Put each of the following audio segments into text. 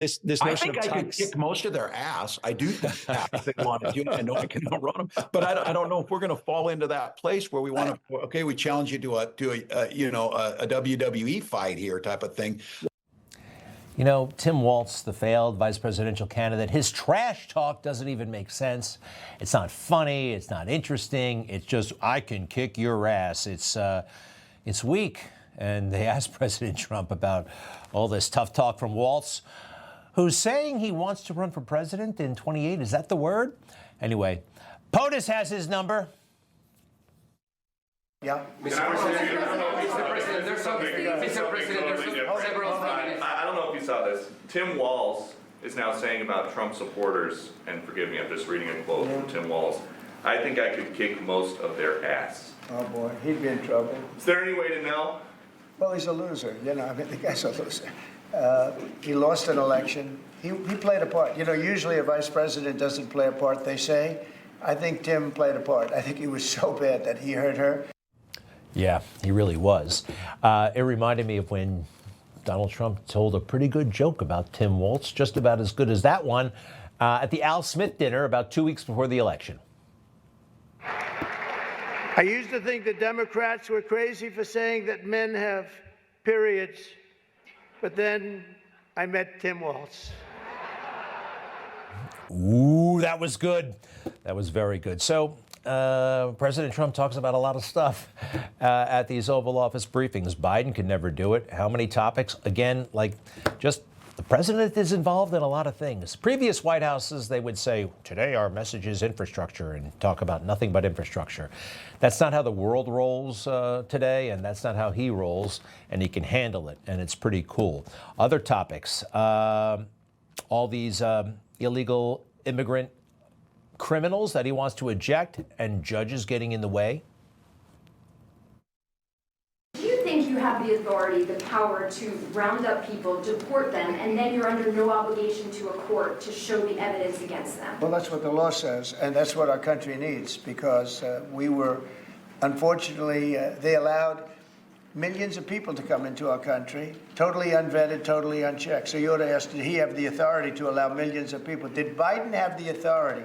This I notion think of I could tax. kick most of their ass. I do think that if they wanted to. I know I can outrun them, but I don't know if we're going to fall into that place where we want to. Okay, we challenge you to a WWE fight here type of thing. You know, Tim Walz, the failed vice presidential candidate, his trash talk doesn't even make sense. It's not funny. It's not interesting. It's just, I can kick your ass. It's weak. And they asked President Trump about all this tough talk from Walz, who's saying he wants to run for president in 28. Is that the word? Anyway, POTUS has his number. Yeah. Mr. President, there's several. I don't know if you saw this. Tim Walz is now saying about Trump supporters, and forgive me, I'm just reading a quote from Tim Walz. I think I could kick most of their ass. Oh boy, he'd be in trouble. Is there any way to know? Well, he's a loser. You know, I mean, the guy's a loser. He lost an election. He played a part. You know, usually a vice president doesn't play a part, they say. I think Tim played a part. I think he was so bad that he hurt her. Yeah, he really was. It reminded me of when Donald Trump told a pretty good joke about Tim Walz, just about as good as that one, at the Al Smith dinner about 2 weeks before the election. I used to think the Democrats were crazy for saying that men have periods, but then I met Tim Walz. Ooh, that was good. That was very good. So President Trump talks about a lot of stuff at these Oval Office briefings. Biden could never do it. How many topics? Again, like just the president is involved in a lot of things. Previous White Houses, they would say, today our message is infrastructure, and talk about nothing but infrastructure. That's not how the world rolls today, and that's not how he rolls, and he can handle it, and it's pretty cool. Other topics, all these illegal immigrant criminals that he wants to eject, and judges getting in the way. Do you think you have the authority, the power to round up people, deport them, and then you're under no obligation to a court to show the evidence against them? Well, that's what the law says, and that's what our country needs, because we were, unfortunately, they allowed millions of people to come into our country, totally unvetted, totally unchecked. So you ought to ask, did he have the authority to allow millions of people? Did Biden have the authority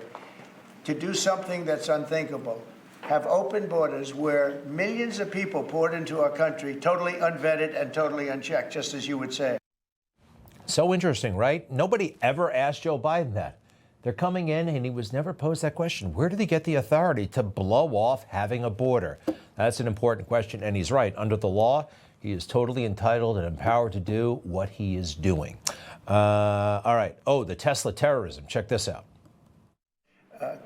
to do something that's unthinkable? Have open borders where millions of people poured into our country, totally unvetted and totally unchecked, just as you would say. So interesting, right? Nobody ever asked Joe Biden that. They're coming in, and he was never posed that question. Where did he get the authority to blow off having a border? That's an important question, and he's right. Under the law, he is totally entitled and empowered to do what he is doing. All right. Oh, the Tesla terrorism. Check this out.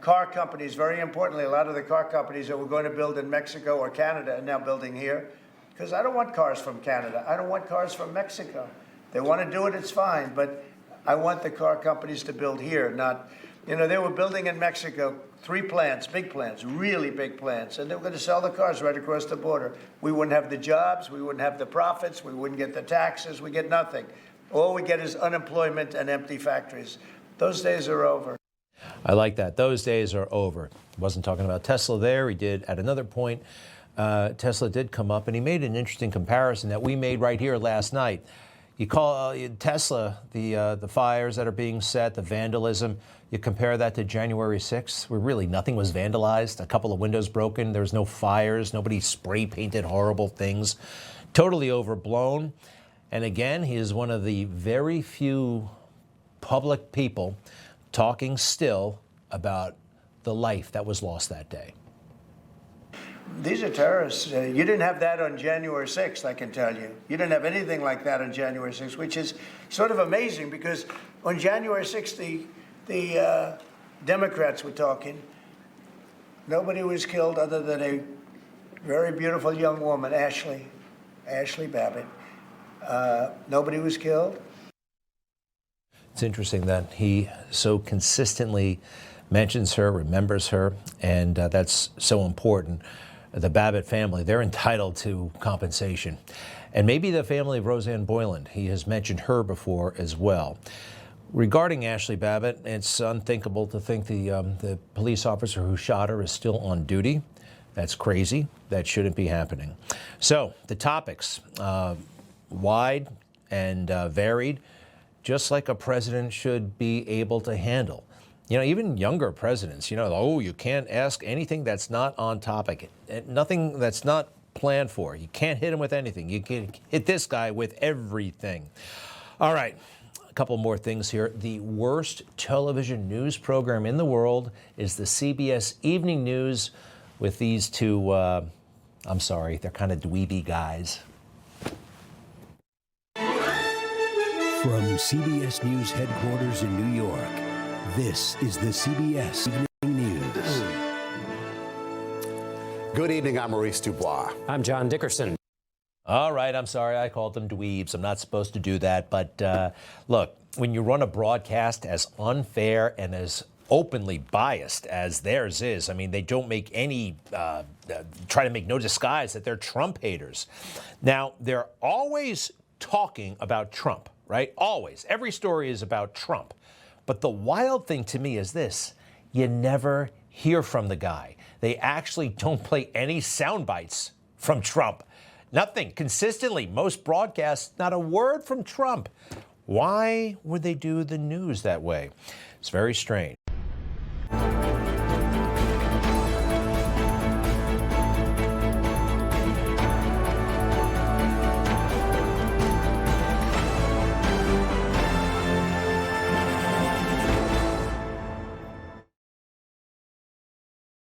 Car companies, very importantly, a lot of the car companies that were going to build in Mexico or Canada are now building here, because I don't want cars from Canada. I don't want cars from Mexico. They want to do it, it's fine, but I want the car companies to build here, not, you know, they were building in Mexico 3 plants, big plants, really big plants, and they were going to sell the cars right across the border. We wouldn't have the jobs, we wouldn't have the profits, we wouldn't get the taxes, we get nothing. All we get is unemployment and empty factories. Those days are over. I like that. Those days are over. Wasn't talking about Tesla there. He did at another point. Tesla did come up, and he made an interesting comparison that we made right here last night. You call Tesla the fires that are being set, the vandalism. You compare that to January 6th, where really nothing was vandalized. A couple of windows broken. There was no fires. Nobody spray painted horrible things. Totally overblown. And again, he is one of the very few public people talking still about the life that was lost that day. These are terrorists. You didn't have that on January 6th, I can tell you. You didn't have anything like that on January 6th, which is sort of amazing, because on January 6th, the Democrats were talking. Nobody was killed other than a very beautiful young woman, Ashley Babbitt. Nobody was killed. It's interesting that he so consistently mentions her, remembers her, and that's so important. The Babbitt family, they're entitled to compensation. And maybe the family of Roseanne Boyland, he has mentioned her before as well. Regarding Ashley Babbitt, it's unthinkable to think the police officer who shot her is still on duty. That's crazy. That shouldn't be happening. So the topics, wide and varied. just like a president should be able to handle. You know, even younger presidents, you know, oh, you can't ask anything that's not on topic, nothing that's not planned for. You can't hit him with anything. You can hit this guy with everything. All right, a couple more things here. The worst television news program in the world is the CBS Evening News with these two, I'm sorry, they're kind of dweeby guys. From CBS News headquarters in New York, this is the CBS Evening News. Good evening, I'm Maurice Dubois. I'm John Dickerson. All right, I'm sorry I called them dweebs. I'm not supposed to do that. But look, when you run a broadcast as unfair and as openly biased as theirs is, I mean, they don't make any, try to make no disguise that they're Trump haters. Now, they're always talking about Trump, right? Always. Every story is about Trump. But the wild thing to me is this: you never hear from the guy. They actually don't play any sound bites from Trump. Nothing. Consistently, most broadcasts, not a word from Trump. Why would they do the news that way? It's very strange.